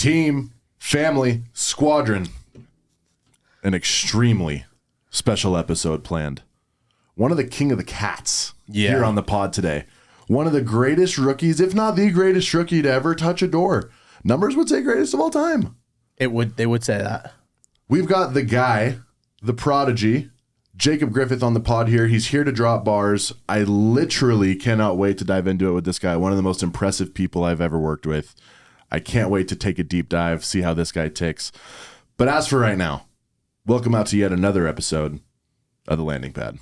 team, family, squadron. An extremely special episode planned. One of the king of the cats here on the pod today. One of the greatest rookies, if not the greatest rookie to ever touch a door. Numbers would say greatest of all time. They would say that. We've got the guy, the prodigy, Jacob Griffith on the pod here. He's here to drop bars. I literally cannot wait to dive into it with this guy. One of the most impressive people I've ever worked with. I can't wait to take a deep dive, see how this guy ticks. But as for right now, welcome out to yet another episode of The Landing Pad.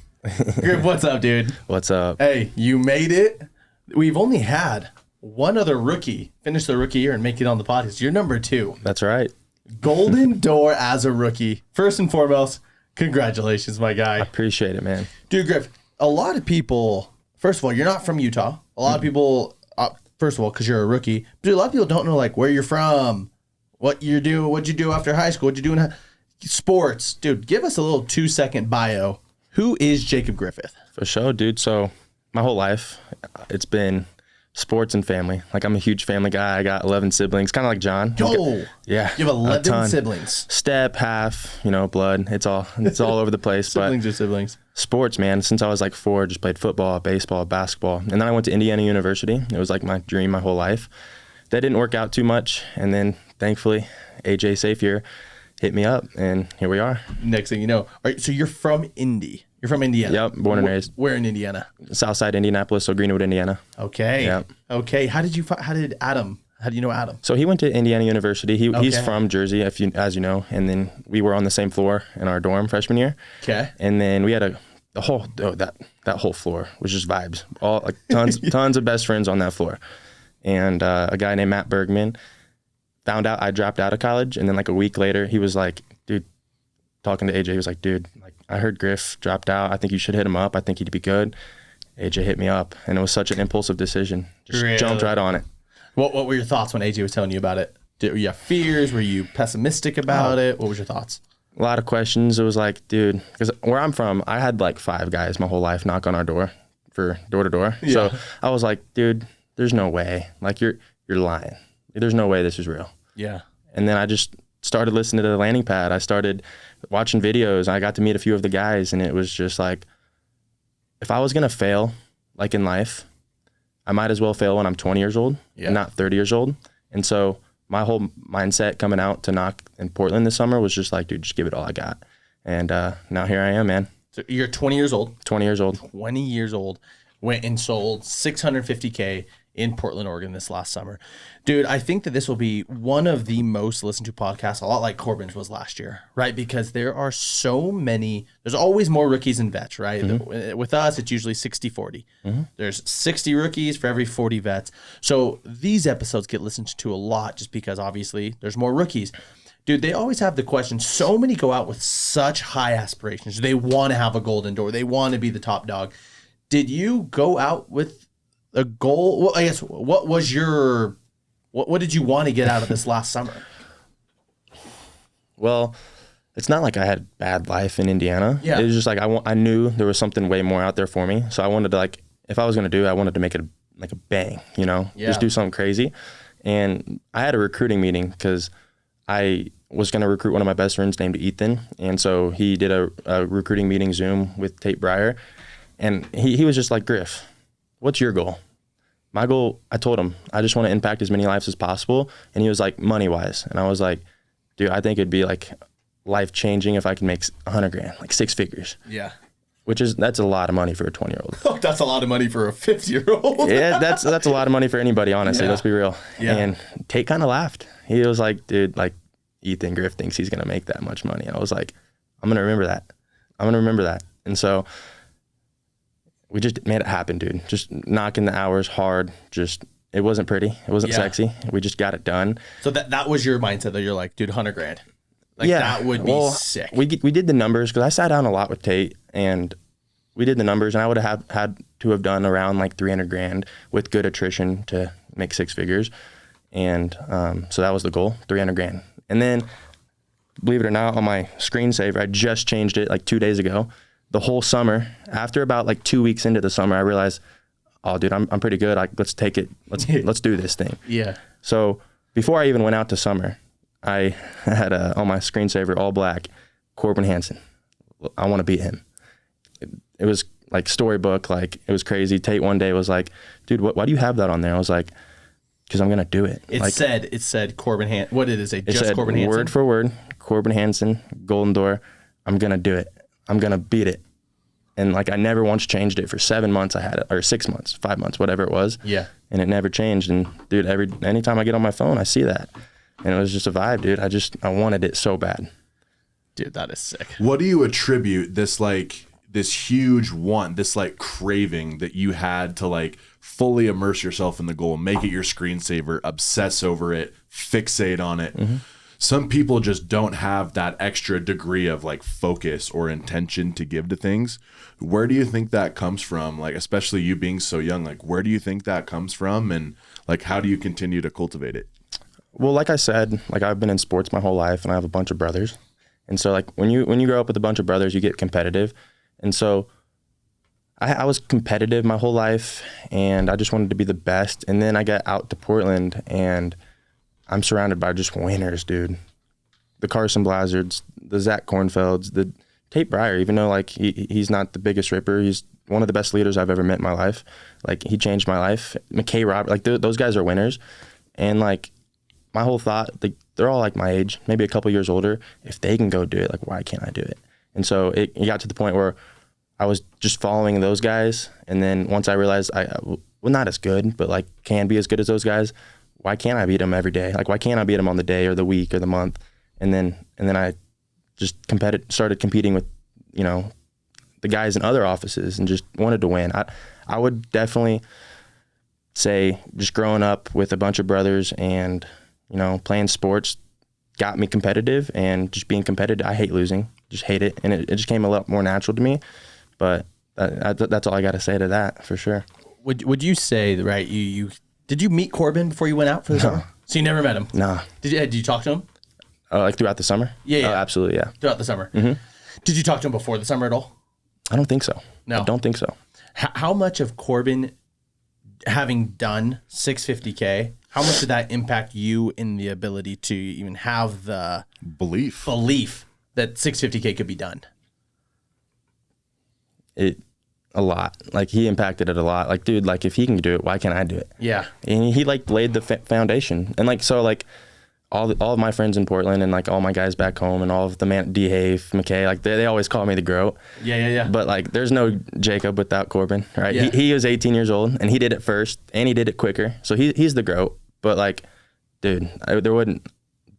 Griff, what's up, dude? What's up? Hey, you made it. We've only had one other rookie finish the rookie year and make it on the podcast. You're number 2. That's right. Golden door as a rookie. First and foremost, congratulations, my guy. I appreciate it, man. Dude, Griff, a lot of people, first of all, you're not from Utah. A lot of people, first of all, because you're a rookie, but a lot of people don't know like where you're from, what'd you do after high school, what'd you do in sports. Dude, give us a little 2-second bio. Who is Jacob Griffith? For sure, dude. So my whole life, it's been sports and family. Like, I'm a huge family guy. I got 11 siblings, kind of like John. Yo, yeah. You have 11 siblings. Step, half, blood. It's all over the place. Siblings are siblings. Sports, man. Since I was like 4, just played football, baseball, basketball. And then I went to Indiana University. It was like my dream my whole life. That didn't work out too much. And then thankfully, AJ Safier hit me up, and here we are. Next thing you know. All right, so you're from Indy. You're from Indiana. Yep, born and raised. Where in Indiana? Southside Indianapolis, so Greenwood, Indiana. Okay. Yep. Okay. How do you know Adam? So he went to Indiana University. He's from Jersey, as you know, and then we were on the same floor in our dorm freshman year. Okay. And then we had that whole floor was just vibes. All like tons of best friends on that floor. And a guy named Matt Bergman found out I dropped out of college, and then like a week later, he was like, dude, talking to AJ, he was like, dude, like, I heard Griff dropped out. I think you should hit him up. I think he'd be good. AJ hit me up, and it was such an impulsive decision. Just jumped right on it. What were your thoughts when AJ was telling you about it? Were you have fears? Were you pessimistic about it? What was your thoughts? A lot of questions. It was like, dude, because where I'm from, I had like 5 guys my whole life knock on our door for door to door. So I was like, dude, there's no way. Like, you're lying. There's no way this is real. Yeah. And then I just started listening to The Landing Pad. I started watching videos, and I got to meet a few of the guys, and it was just like, if I was going to fail, like in life, I might as well fail when I'm 20 years old and not 30 years old. And so my whole mindset coming out to knock in Portland this summer was just like, dude, just give it all I got. And now here I am, man. So you're 20 years old. 20 years old. 20 years old. Went and sold $650K in Portland, Oregon this last summer. Dude, I think that this will be one of the most listened to podcasts, a lot like Corbin's was last year, right? Because there are so many, there's always more rookies and vets, right? Mm-hmm. With us, it's usually 60-40. Mm-hmm. There's 60 rookies for every 40 vets. So these episodes get listened to a lot just because obviously there's more rookies. Dude, they always have the question, so many go out with such high aspirations. They want to have a golden door. They want to be the top dog. Did you go out with a goal? Well, I guess, what did you want to get out of this last summer? Well, it's not like I had a bad life in Indiana. Yeah. It was just like I knew there was something way more out there for me. So I wanted to, like, if I was going to do it, I wanted to make it like a bang, just do something crazy. And I had a recruiting meeting because I was going to recruit one of my best friends named Ethan. And so he did a recruiting meeting Zoom with Tate Breyer. And he was just like, Griff, what's your goal? My goal, I told him, I just want to impact as many lives as possible. And he was like, money-wise. And I was like, dude, I think it'd be like life-changing if I could make $100,000, like 6 figures. Yeah. That's a lot of money for a 20-year-old. Oh, that's a lot of money for a 50-year-old. Yeah, that's a lot of money for anybody, honestly. Yeah. Let's be real. Yeah. And Tate kind of laughed. He was like, dude, like, Ethan Griff thinks he's going to make that much money. And I was like, I'm going to remember that. And so we just made it happen, dude. Just knocking the hours hard. It wasn't pretty. It wasn't sexy. We just got it done. So that was your mindset that you're like, dude, $100,000. Like, that would be sick. We did the numbers because I sat down a lot with Tate, and we did the numbers, and I would have had to have done around like $300,000 with good attrition to make 6 figures. And so that was the goal, $300,000. And then, believe it or not, on my screensaver, I just changed it like 2 days ago. The whole summer, after about like 2 weeks into the summer, I realized, oh, dude, I'm pretty good. Let's take it. Let's do this thing. Yeah. So before I even went out to summer, I had on my screensaver all black, Corbin Hansen. I want to beat him. It was like storybook, like it was crazy. Tate one day was like, dude, why do you have that on there? I was like, because I'm gonna do it. It said Corbin Hansen. What did it say? Just Corbin Hansen. Word for word, Corbin Hansen, Golden Door. I'm gonna do it. I'm gonna beat it. And like I never once changed it for 7 months. I had it, or 6 months, 5 months, whatever it was. Yeah. And it never changed. And dude, anytime I get on my phone, I see that, and it was just a vibe, dude. I wanted it so bad. Dude, that is sick. What do you attribute this huge want, this like craving that you had to like fully immerse yourself in the goal, make it your screensaver, obsess over it, fixate on it? Mm-hmm. Some people just don't have that extra degree of like focus or intention to give to things. Where do you think that comes from? Like, especially you being so young, like where do you think that comes from? And like, how do you continue to cultivate it? Well, like I said, like I've been in sports my whole life and I have a bunch of brothers. And so like when you grow up with a bunch of brothers, you get competitive. And so I was competitive my whole life and I just wanted to be the best. And then I got out to Portland and I'm surrounded by just winners, dude. The Carson Blizzards, the Zach Kornfelds, the Tate Breyer, even though like he's not the biggest ripper, he's one of the best leaders I've ever met in my life. Like he changed my life. McKay Robert, like those guys are winners. And like my whole thought, like they're all like my age, maybe a couple years older. If they can go do it, like why can't I do it? And so it got to the point where I was just following those guys. And then once I realized well, not as good, but like can be as good as those guys, why can't I beat them every day? Like, why can't I beat them on the day or the week or the month? And then I just started competing with, you know, the guys in other offices and just wanted to win. I would definitely say just growing up with a bunch of brothers and, you know, playing sports got me competitive, and just being competitive. I hate losing, just hate it. And it just came a lot more natural to me. But that's all I got to say to that for sure. Would you say, right, did you meet Corbin before you went out for the summer? So you never met him? Nah. Did you talk to him? Like throughout the summer? Yeah. Oh, absolutely, yeah. Throughout the summer? Mm-hmm. Did you talk to him before the summer at all? I don't think so. No? I don't think so. How much of Corbin having done 650K, how much did that impact you in the ability to even have the belief that 650K could be done? A lot. Like he impacted it a lot. Like, dude, like if he can do it, why can't I do it? Yeah. And he like laid the foundation. And like, so like all of my friends in Portland and like all my guys back home and all of the D-Hafe, McKay, like they always call me the GOAT. Yeah. But like there's no Jacob without Corbin, right? Yeah. He was 18 years old and he did it first and he did it quicker. So he's the GOAT. But like, dude, there wouldn't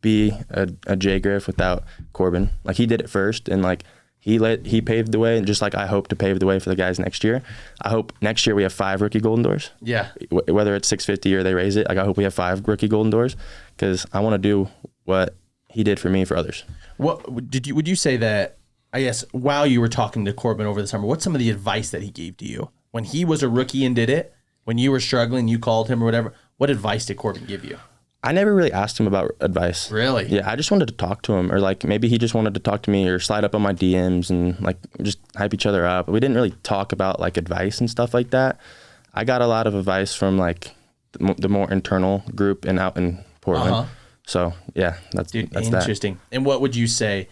be a Jay Griff without Corbin. Like he did it first and like he paved the way, and just like I hope to pave the way for the guys next year. I hope next year we have 5 rookie Golden Doors. Yeah. Whether it's 650 or they raise it, like I hope we have 5 rookie Golden Doors, because I want to do what he did for me for others. What would you say that, I guess, while you were talking to Corbin over the summer, what's some of the advice that he gave to you when he was a rookie and did it? When you were struggling, you called him or whatever. What advice did Corbin give you? I never really asked him about advice. Really? Yeah, I just wanted to talk to him, or like maybe he just wanted to talk to me or slide up on my DMs and like just hype each other up. We didn't really talk about like advice and stuff like that. I got a lot of advice from like the more internal group and out in Portland. Uh-huh. So yeah, that's interesting. That. And what would you say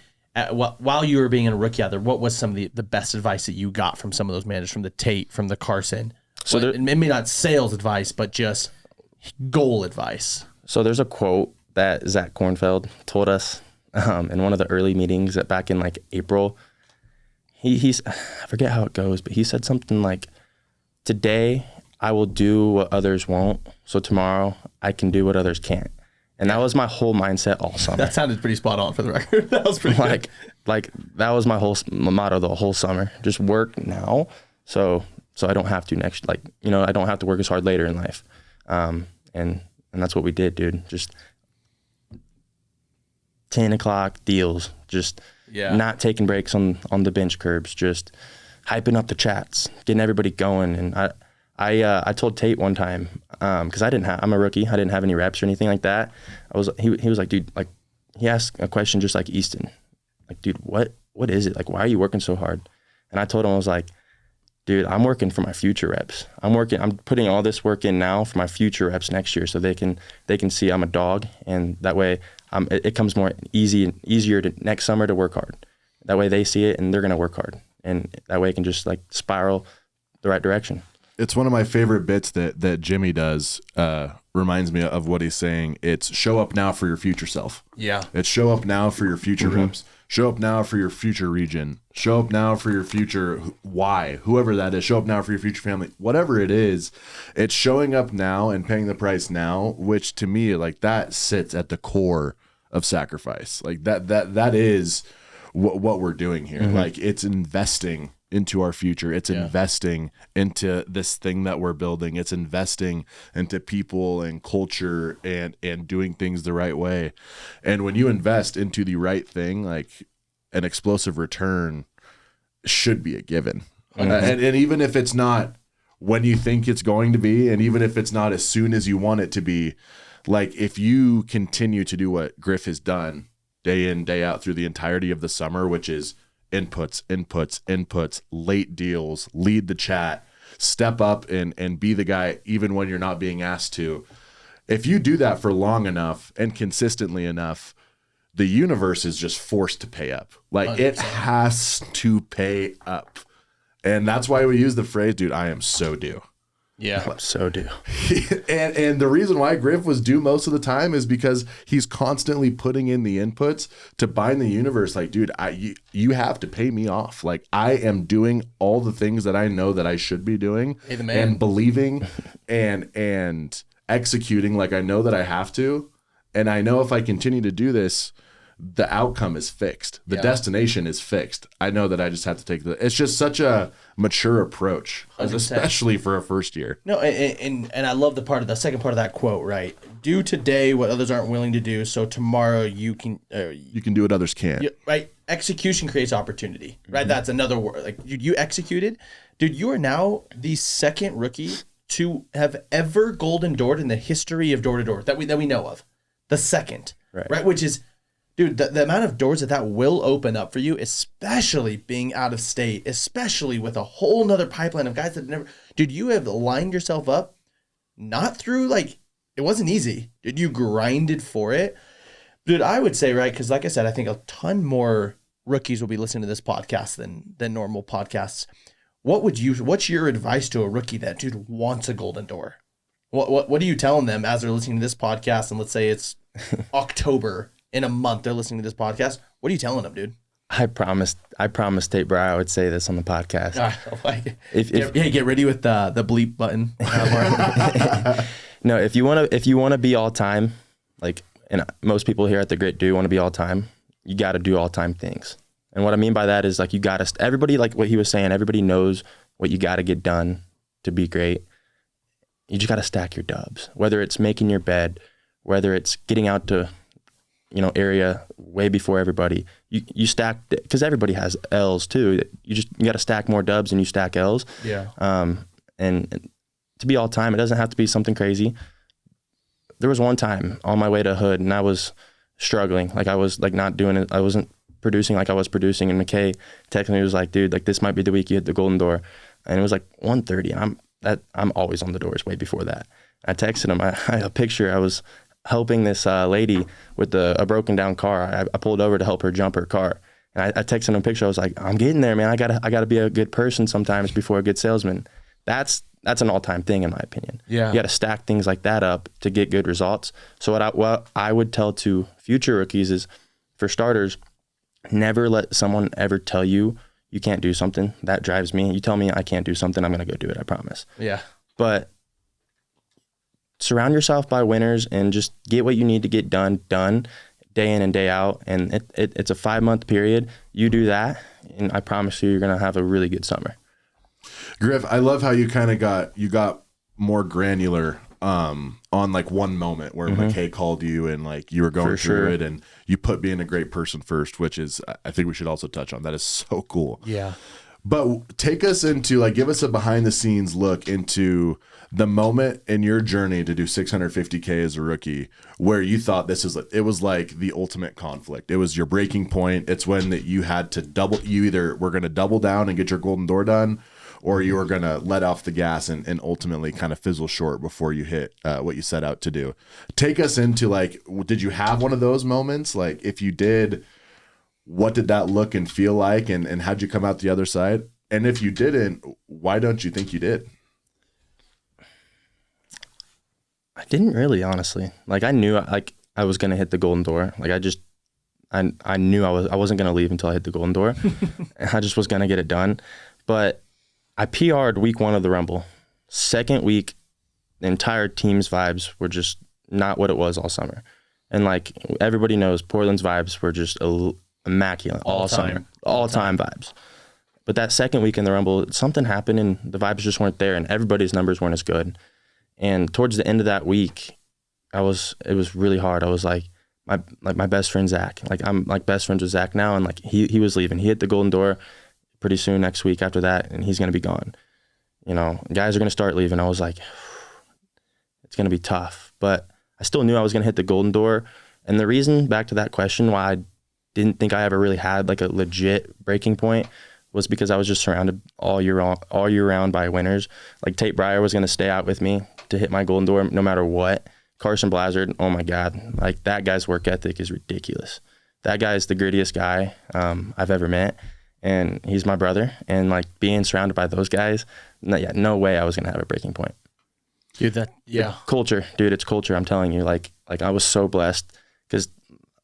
while you were being a rookie out there? What was some of the best advice that you got from some of those managers, from the Tate, from the Carson? So maybe not sales advice, but just goal advice. So there's a quote that Zach Kornfeld told us in one of the early meetings that back in like April. He's I forget how it goes, but he said something like, "Today I will do what others won't, so tomorrow I can do what others can't." And that was my whole mindset all summer. That sounded pretty spot on for the record. That was pretty good. Like that was my motto the whole summer. Just work now, so I don't have to next. Like, you know, I don't have to work as hard later in life. And that's what we did, dude. Just 10 o'clock deals, just not taking breaks on the bench curbs, just hyping up the chats, getting everybody going. And I told Tate one time, because I'm a rookie, I didn't have any reps or anything like that. He was like, dude, like he asked a question just like Easton, like, dude, what is it? Like, why are you working so hard? And I told him, I was like, dude, I'm working for my future reps. I'm putting all this work in now for my future reps next year, so they can see I'm a dog, and that way it comes more easier to next summer to work hard. That way they see it and they're gonna work hard, and that way it can just like spiral the right direction. It's one of my favorite bits that Jimmy does. Reminds me of what he's saying. It's show up now for your future self. Yeah. It's show up now for your future reps. Show up now for your future region. Show up now for your future why, whoever that is. Show up now for your future family. Whatever it is, it's showing up now and paying the price now, which to me, like, that sits at the core of sacrifice. Like that is what we're doing here. Like, it's investing into our future. It's investing into this thing that we're building. It's investing into people and culture and doing things the right way. And when you invest into the right thing, like, an explosive return should be a given. And even if it's not when you think it's going to be, and even if it's not as soon as you want it to be, like, if you continue to do what Griff has done day in, day out through the entirety of the summer, which is inputs, late deals, lead the chat, step up and be the guy even when you're not being asked to. If you do that for long enough and consistently enough, the universe is just forced to pay up. Like, 100%. It has to pay up. And that's why we use the phrase, dude, I am so due. Yeah, so due. and the reason why Griff was due most of the time is because he's constantly putting in the inputs to bind the universe. Like, dude, you have to pay me off. Like, I am doing all the things that I know that I should be doing, and believing and executing like I know that I have to. And I know if I continue to do this, the outcome is fixed. The destination is fixed. I know that I just have to take it's just such a mature approach, 100%. Especially for a first year. No, and I love the second part of that quote, right? Do today what others aren't willing to do, so tomorrow you can do what others can't. Right? Execution creates opportunity, right? That's another word. Like, you executed. Dude, you are now the second rookie to have ever golden doored in the history of door-to-door that we know of. The second, right? Which is, dude, the amount of doors that will open up for you, especially being out of state, especially with a whole nother pipeline of guys that never, dude, you have lined yourself up, not through, like, it wasn't easy. Dude, you grinded for it. Dude, I would say, right, because like I said, I think a ton more rookies will be listening to this podcast than normal podcasts. What's your advice to a rookie that, dude, wants a golden door? What are you telling them as they're listening to this podcast? And let's say it's October, in a month they're listening to this podcast. What are you telling them, dude? I promised Tate Bry I would say this on the podcast. Get ready with the bleep button. No, if you want to be all time, like, and most people here at the Grit do want to be all time, you got to do all time things. And what I mean by that is, like, you got to, everybody, like what he was saying, everybody knows what you got to get done to be great. You just got to stack your dubs, whether it's making your bed, whether it's getting out to, area way before everybody. You stack, because everybody has L's too. You got to stack more dubs than you stack L's. Yeah. And to be all time, it doesn't have to be something crazy. There was one time on my way to Hood, and I was struggling. Like, I was like not doing it. I wasn't producing like I was producing. And McKay texted me, was like, dude, like, this might be the week you hit the golden door. And it was like 1:30, and I'm always on the doors way before that. I texted him. I had a picture. I was helping this lady with a broken down car. I pulled over to help her jump her car. And I texted him a picture. I was like, I'm getting there, man. I gotta be a good person sometimes before a good salesman. That's an all-time thing, in my opinion. Yeah. You got to stack things like that up to get good results. So what I would tell to future rookies is, for starters, never let someone ever tell you you can't do something. That drives me. You tell me I can't do something, I'm going to go do it, I promise. Yeah. But surround yourself by winners and just get what you need to get done day in and day out. And it's a 5-month period. You do that, and I promise you're going to have a really good summer. Griff, I love how you kind of got more granular on like one moment where McKay called you and like you were going through it, and you put being a great person first, which is, I think we should also touch on. That is so cool. Yeah. But take us into, like, give us a behind the scenes look into the moment in your journey to do 650K as a rookie where you thought it was like the ultimate conflict. It was your breaking point. It's when that you had to you either were going to double down and get your golden door done, or you were going to let off the gas and ultimately kind of fizzle short before you hit what you set out to do. Take us into like, did you have one of those moments? Like if you did, what did that look and feel like? And how'd you come out the other side? And if you didn't, why don't you think you did? I didn't really, honestly. Like I knew I was going to hit the golden door. Like I knew I wasn't going to leave until I hit the golden door. And I just was going to get it done. But I PR'd week 1 of the Rumble. Second week, the entire team's vibes were just not what it was all summer. And like everybody knows, Portland's vibes were just immaculate all summer. All time vibes. But that second week in the Rumble, something happened and the vibes just weren't there and everybody's numbers weren't as good. And towards the end of that week, it was really hard. I was like my best friend Zach. Like I'm like best friends with Zach now, and like he was leaving. He hit the golden door pretty soon next week after that, and he's gonna be gone. You know, guys are gonna start leaving. I was like, it's gonna be tough. But I still knew I was gonna hit the golden door. And the reason, back to that question, why I didn't think I ever really had like a legit breaking point was because I was just surrounded all year round by winners. Like Tate Breyer was gonna stay out with me to hit my golden door no matter what. Carson Blazard, oh my God, like that guy's work ethic is ridiculous. That guy is the grittiest guy I've ever met, and he's my brother. And like being surrounded by those guys, no way I was gonna have a breaking point. Dude, Culture, dude, it's culture. I'm telling you, like I was so blessed because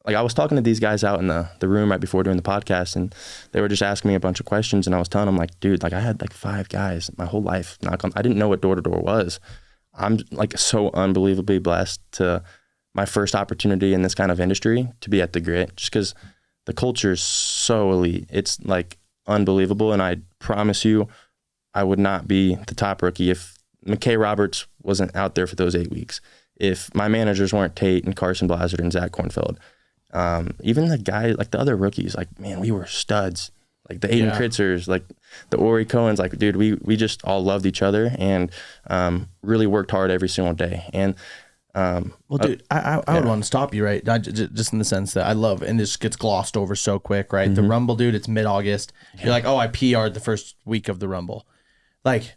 like I was talking to these guys out in the room right before doing the podcast, and they were just asking me a bunch of questions, and I was telling them like, dude, like I had like 5 guys my whole life knock on. I didn't know what door to door was. I'm like so unbelievably blessed to my first opportunity in this kind of industry to be at the Grit, just because the culture is so elite. It's like unbelievable. And I promise you, I would not be the top rookie if McKay Roberts wasn't out there for those 8 weeks. If my managers weren't Tate and Carson Blazard and Zach Kornfeld, even the guy, like the other rookies, like, man, we were studs. Like the Aiden Kritzers, like the Ori Cohens, like, dude, we just all loved each other and really worked hard every single day. And well, dude, I would want to stop you, right? Just in the sense that I love, and this gets glossed over so quick, right? Mm-hmm. The Rumble, dude, it's mid-August. You're like, oh, I PR'd the first week of the Rumble. Like,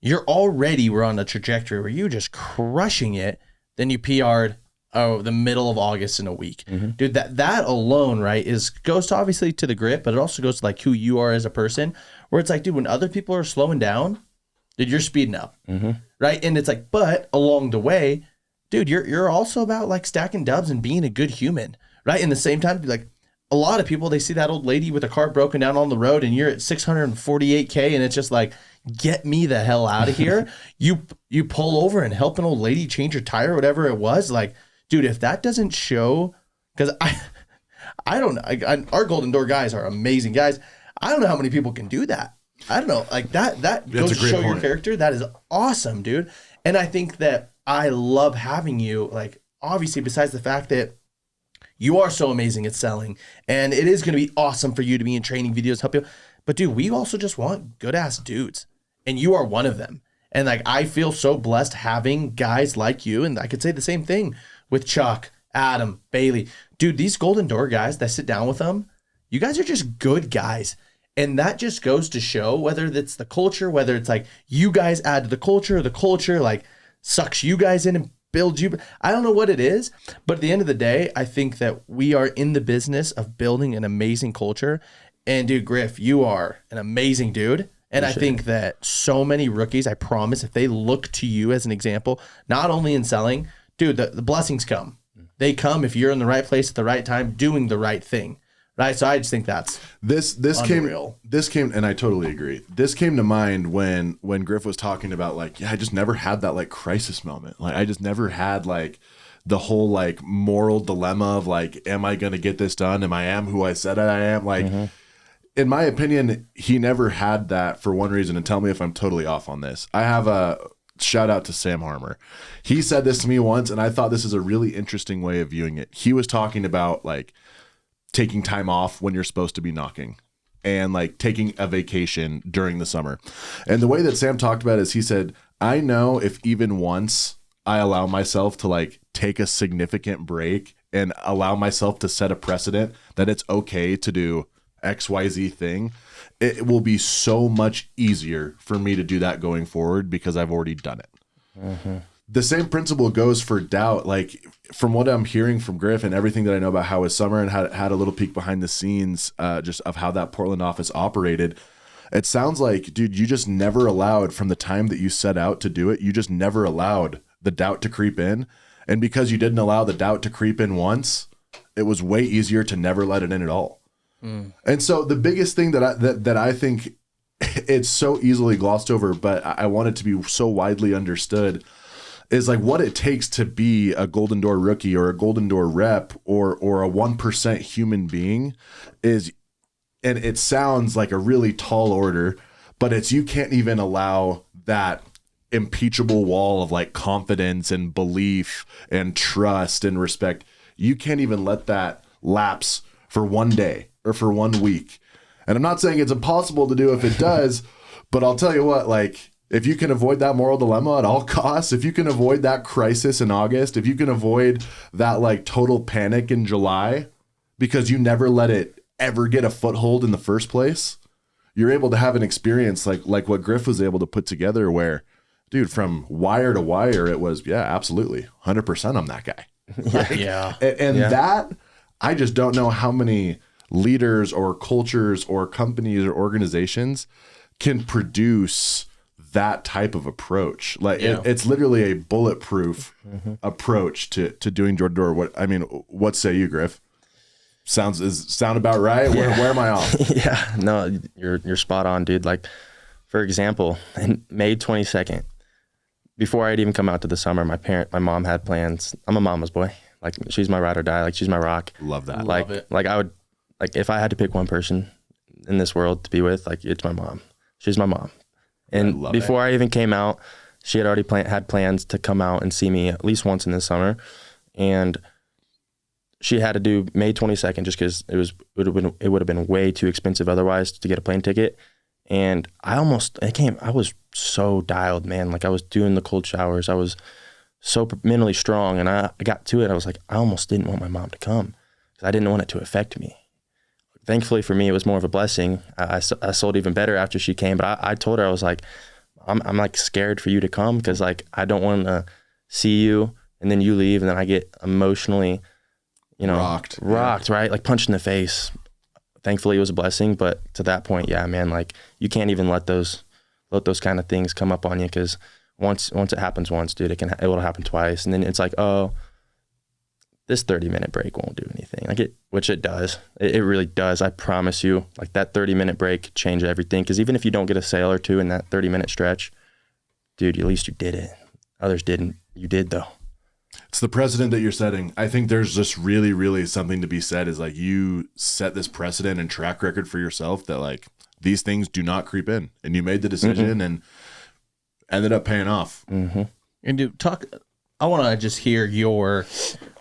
you're already, we're on a trajectory where you just crushing it. Then you PR'd, the middle of August in a week. Mm-hmm. Dude, that alone, right, goes to obviously to the Grit, but it also goes to like who you are as a person, where it's like, dude, when other people are slowing down, dude, you're speeding up, right? And it's like, but along the way, dude, you're also about like stacking dubs and being a good human, right? In the same time, like a lot of people, they see that old lady with a car broken down on the road and you're at 648K and it's just like, get me the hell out of here. You pull over and help an old lady change her tire, whatever it was. Like, dude, if that doesn't show, because I don't know, our Golden Door guys are amazing guys. I don't know how many people can do that. I don't know, like that goes to show your character. That is awesome, dude. And I think that I love having you, like, obviously, besides the fact that you are so amazing at selling, and it is going to be awesome for you to be in training videos, help you. But dude, we also just want good ass dudes, and you are one of them. And like, I feel so blessed having guys like you, and I could say the same thing with Chuck, Adam, Bailey. Dude, these Golden Door guys that sit down with them, you guys are just good guys. And that just goes to show, whether it's the culture, whether it's like you guys add to the culture, or the culture like sucks you guys in and builds you. I don't know what it is, but at the end of the day, I think that we are in the business of building an amazing culture. And dude, Griff, you are an amazing dude. And I think that so many rookies, I promise, if they look to you as an example, not only in selling, dude, the blessings come. They come if you're in the right place at the right time, doing the right thing. Right. So I just think that's this unreal. came, and I totally agree. This came to mind when Griff was talking about like, I just never had that like crisis moment. Like I just never had like the whole like moral dilemma of like, am I going to get this done? Am I who I said I am? Like, in my opinion, he never had that for one reason. And tell me if I'm totally off on this. I have a shout out to Sam Harmer. He said this to me once, and I thought this is a really interesting way of viewing it. He was talking about like taking time off when you're supposed to be knocking and like taking a vacation during the summer. And the way that Sam talked about it is he said, I know if even once I allow myself to like take a significant break and allow myself to set a precedent that it's okay to do XYZ thing, it will be so much easier for me to do that going forward because I've already done it. Mm-hmm. The same principle goes for doubt. Like from what I'm hearing from Griff and everything that I know about how his summer and had a little peek behind the scenes just of how that Portland office operated. It sounds like, dude, you just never allowed from the time that you set out to do it. You just never allowed the doubt to creep in. And because you didn't allow the doubt to creep in once, it was way easier to never let it in at all. Mm. And so the biggest thing that I think it's so easily glossed over, but I want it to be so widely understood is like what it takes to be a Golden Door rookie or a Golden Door rep or a 1% human being is, and it sounds like a really tall order, but it's, you can't even allow that impeachable wall of like confidence and belief and trust and respect. You can't even let that lapse for one day or for 1 week. And I'm not saying it's impossible to do if it does, but I'll tell you what, like, if you can avoid that moral dilemma at all costs, if you can avoid that crisis in August, if you can avoid that like total panic in July, because you never let it ever get a foothold in the first place, you're able to have an experience like what Griff was able to put together where, dude, from wire to wire, it was, yeah, absolutely. 100% I'm that guy. Yeah. And that, I just don't know how many leaders or cultures or companies or organizations can produce that type of approach. Like it's literally a bulletproof approach to doing door to door. What say you, Griff? Sound about right? Yeah. Where am I off? Yeah, no, you're spot on, dude. Like, for example, in May 22nd, before I'd even come out to the summer, my mom had plans. I'm a mama's boy. Like, she's my ride or die. Like, she's my rock. Love that. Like, Love it. Like I would, like, if I had to pick one person in this world to be with, like, it's my mom. She's my mom. And before I even came out, she had already had plans to come out and see me at least once in the summer. And she had to do May 22nd just because it would have been way too expensive otherwise to get a plane ticket. And I was so dialed, man. Like, I was doing the cold showers. I was so mentally strong. And I got to it. I was like, I almost didn't want my mom to come because I didn't want it to affect me. Thankfully for me, it was more of a blessing. I sold even better after she came. But I told her, I was like, I'm like scared for you to come because like I don't want to see you and then you leave and then I get emotionally, rocked, right? Like punched in the face. Thankfully, it was a blessing. But to that point, yeah, man, like you can't even let those kind of things come up on you because once it happens once, dude, it will happen twice. And then it's like, oh, this 30-minute break won't do anything. Which it does. It really does. I promise you, like that 30-minute break changed everything. Because even if you don't get a sale or two in that 30-minute stretch, dude, at least you did it. Others didn't. You did though. It's the precedent that you're setting. I think there's just really, really something to be said is like you set this precedent and track record for yourself that like these things do not creep in. And you made the decision and ended up paying off. Mm-hmm. And I want to just hear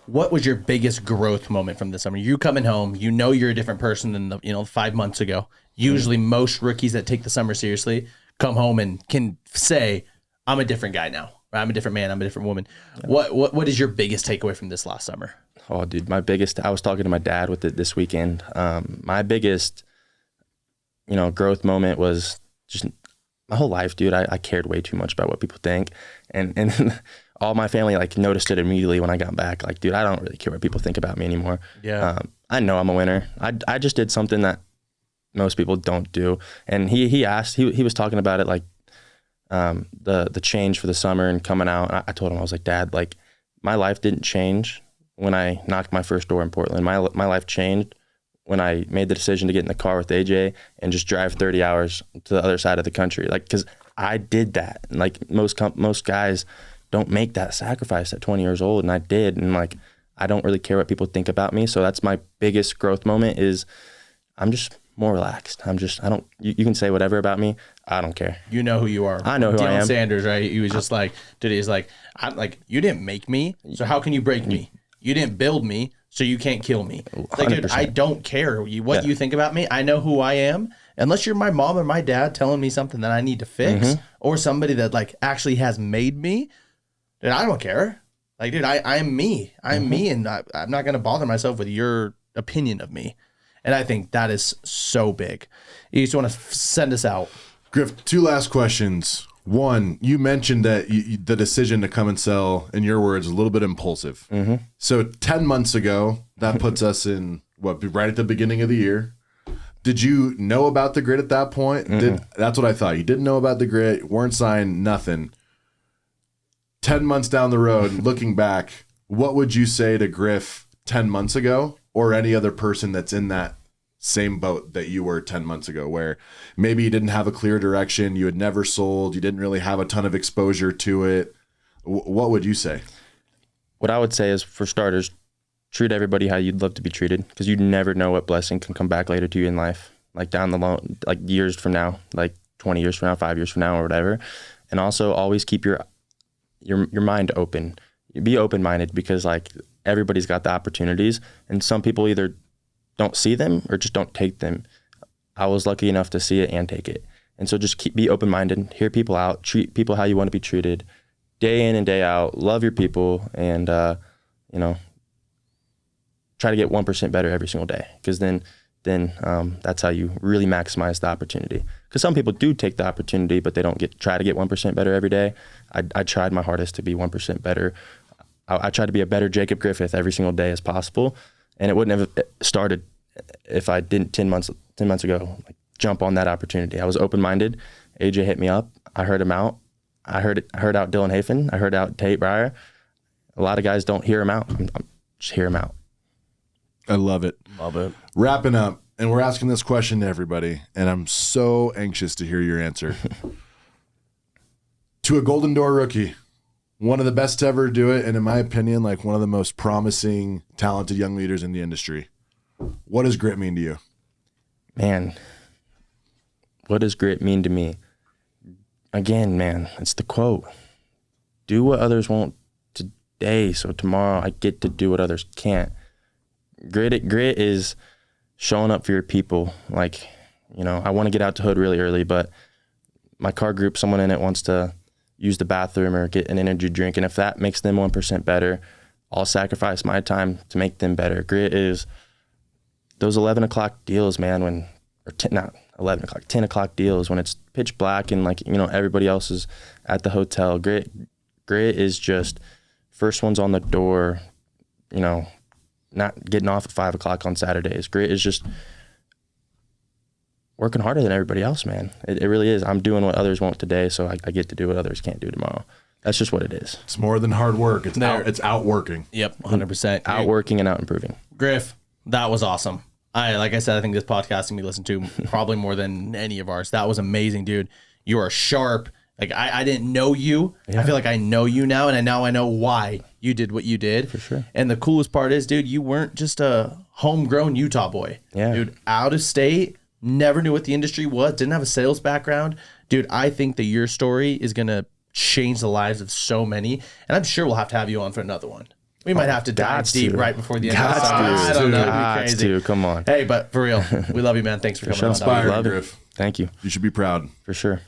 what was your biggest growth moment from this summer? You coming home, you're a different person than 5 months ago. Usually most rookies that take the summer seriously come home and can say, I'm a different guy now. I'm a different man. I'm a different woman. Yeah. What is your biggest takeaway from this last summer? Oh, dude, I was talking to my dad with it this weekend. My biggest, growth moment was just my whole life, dude. I cared way too much about what people think. And all my family like noticed it immediately when I got back. Like, dude, I don't really care what people think about me anymore. Yeah. I know I'm a winner. I just did something that most people don't do. And he asked, he was talking about it like, the change for the summer and coming out. I told him, I was like, Dad, like my life didn't change when I knocked my first door in Portland. My life changed when I made the decision to get in the car with AJ and just drive 30 hours to the other side of the country. Like, cause I did that. Like most guys don't make that sacrifice at 20 years old. And I did. And like, I don't really care what people think about me. So that's my biggest growth moment is I'm just more relaxed. You can say whatever about me. I don't care. You know who you are. I know who I am. Deion Sanders, right? He was just like, dude, he's like, I'm like, you didn't make me. So how can you break me? You didn't build me. So you can't kill me. Like, dude, I don't care what you think about me. I know who I am. Unless you're my mom or my dad telling me something that I need to fix or somebody that like actually has made me, dude, I don't care. Like, dude, I'm me. I'm me. And I'm not going to bother myself with your opinion of me. And I think that is so big. You just want to send us out. Griff, 2 last questions. One, you mentioned that the decision to come and sell, in your words, a little bit impulsive. Mm-hmm. So 10 months ago, that puts us in, right at the beginning of the year. Did you know about the grid at that point? That's what I thought. You didn't know about the grid, weren't signed, nothing. 10 months down the road, looking back, what would you say to Griff 10 months ago or any other person that's in that same boat that you were 10 months ago, where maybe you didn't have a clear direction, you had never sold, you didn't really have a ton of exposure to it? What would you say? What I would say is, for starters, treat everybody how you'd love to be treated, because you never know what blessing can come back later to you in life, like down the line, like years from now, like 20 years from now, 5 years from now, or whatever. And also always keep your mind open. Be open-minded, because like everybody's got the opportunities, and some people either don't see them or just don't take them. I was lucky enough to see it and take it. And so just be open-minded, hear people out, treat people how you want to be treated, day in and day out, love your people, and, try to get 1% better every single day. Because then that's how you really maximize the opportunity. Because some people do take the opportunity, but they don't try to get 1% better every day. I tried my hardest to be 1% better. I tried to be a better Jacob Griffith every single day as possible. And it wouldn't have started if I didn't 10 months ago, like, jump on that opportunity. I was open-minded. AJ hit me up. I heard him out. I heard out Dylan Hafen. I heard out Tate Breyer. A lot of guys don't hear him out. Just hear him out. I love it. Love it. Wrapping up, and we're asking this question to everybody, and I'm so anxious to hear your answer. To a Golden Door rookie, one of the best to ever do it, and in my opinion, like one of the most promising, talented young leaders in the industry. What does grit mean to you? Man, what does grit mean to me? Again, man, it's the quote. Do what others won't today, so tomorrow I get to do what others can't. Grit is showing up for your people. Like, I want to get out to Hood really early, but my car group, someone in it wants to use the bathroom or get an energy drink, and if that makes them 1% better, I'll sacrifice my time to make them better. Grit is those 11 o'clock deals, man, 10 o'clock deals when it's pitch black and everybody else is at the hotel. Grit is just first ones on the door, not getting off at 5 o'clock on Saturdays. Grit is just working harder than everybody else, man. It really is. I'm doing what others won't today, so I get to do what others can't do tomorrow. That's just what it is. It's more than hard work. It's outworking. Yep, 100%. Outworking and out improving. Griff, that was awesome. Like I said, I think this podcast can be listened to probably more than any of ours. That was amazing, dude. You are sharp. Like, I didn't know you. Yeah. I feel like I know you now, and now I know why you did what you did. For sure. And the coolest part is, dude, you weren't just a homegrown Utah boy. Yeah. Dude, out of state, never knew what the industry was, didn't have a sales background. Dude, I think that your story is going to change the lives of so many, and I'm sure we'll have to have you on for another one. We might have to dive deep right before the end of the summer. I don't know. It'd be crazy. Come on. Hey, but for real, we love you, man. Thanks for coming on. Inspiring, Griff. Thank you. You should be proud. For sure.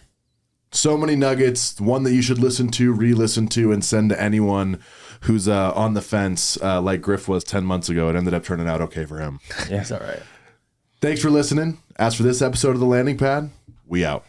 So many nuggets, one that you should listen to, re-listen to, and send to anyone who's on the fence like Griff was 10 months ago. It ended up turning out okay for him. Yeah, it's all right. Thanks for listening. As for this episode of The Landing Pad, we out.